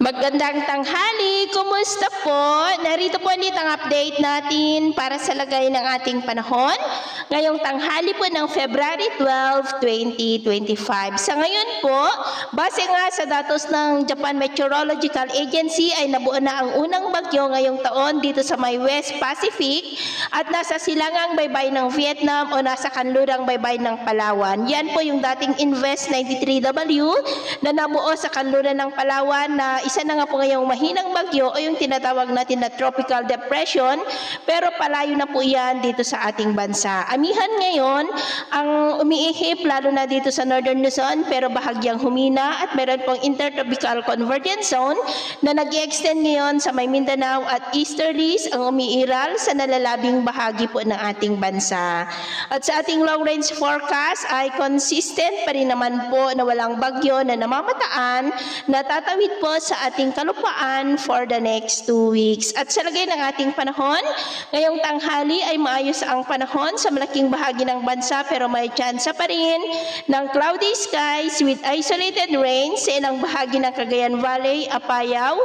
Magandang tanghali, kumusta po? Narito po ulit ang update natin para sa lagay ng ating panahon ngayong tanghali po ng February 12, 2025. Sa ngayon po, base nga sa datos ng Japan Meteorological Agency ay nabuo na ang unang bagyo ngayong taon dito sa may West Pacific at nasa silangang baybay ng Vietnam o nasa kanlurang baybay ng Palawan. Yan po yung dating Invest 93W na nabuo sa kanluran ng Palawan na isa na nga po ngayong mahinang bagyo o yung tinatawag natin na tropical depression, pero palayo na po yan dito sa ating bansa. Amihan ngayon ang umiihip lalo na dito sa Northern Luzon pero bahagyang humina at meron pong intertropical convergence zone na nag-extend ngayon sa may Mindanao at Easterlies ang umiiral sa nalalabing bahagi po ng ating bansa. At sa ating long range forecast ay consistent pa rin naman po na walang bagyo na namamataan na tatawid po sa ating kalupaan for the next 2 weeks. At sa lagay ng ating panahon, ngayong tanghali ay maayos ang panahon sa malaking bahagi ng bansa pero may tsansa pa rin ng cloudy skies with isolated rain sa ilang bahagi ng Cagayan Valley, Apayao,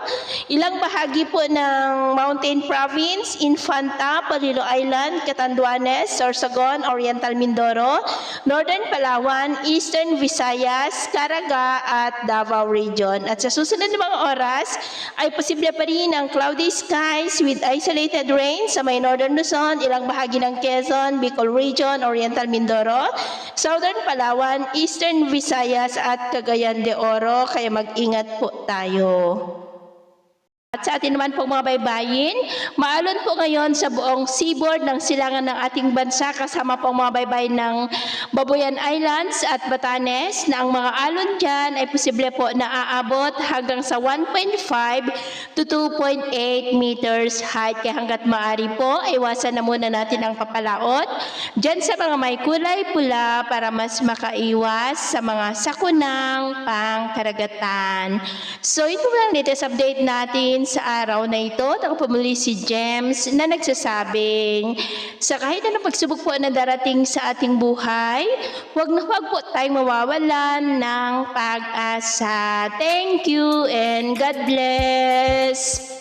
ilang bahagi po ng Mountain Province, Infanta, Polillo Island, Catanduanes, Sorsogon, Oriental Mindoro, Northern Palawan, Eastern Visayas, Caraga at Davao Region. At sa susunod na mga oras ay posible pa rin ang cloudy skies with isolated rain sa may Northern Luzon, ilang bahagi ng Quezon, Bicol Region, Oriental Mindoro, Southern Palawan, Eastern Visayas at Cagayan de Oro, kaya mag-ingat po tayo. At sa atin naman pong mga baybayin, maalon po ngayon sa buong seaboard ng silangan ng ating bansa kasama pong mga baybay ng Babuyan Islands at Batanes na ang mga alon dyan ay posible po na aabot hanggang sa 1.5 to 2.8 meters height. Kaya hanggat maaari po, iwasan na muna natin ang papalaot dyan sa mga may kulay pula para mas makaiwas sa mga sakunang pangkaragatan. So ito lang latest update natin sa araw na ito. Ako po muli si James na nagsasabing sa kahit anong pagsubok po na darating sa ating buhay, huwag na huwag po tayong mawawalan ng pag-asa. Thank you and God bless.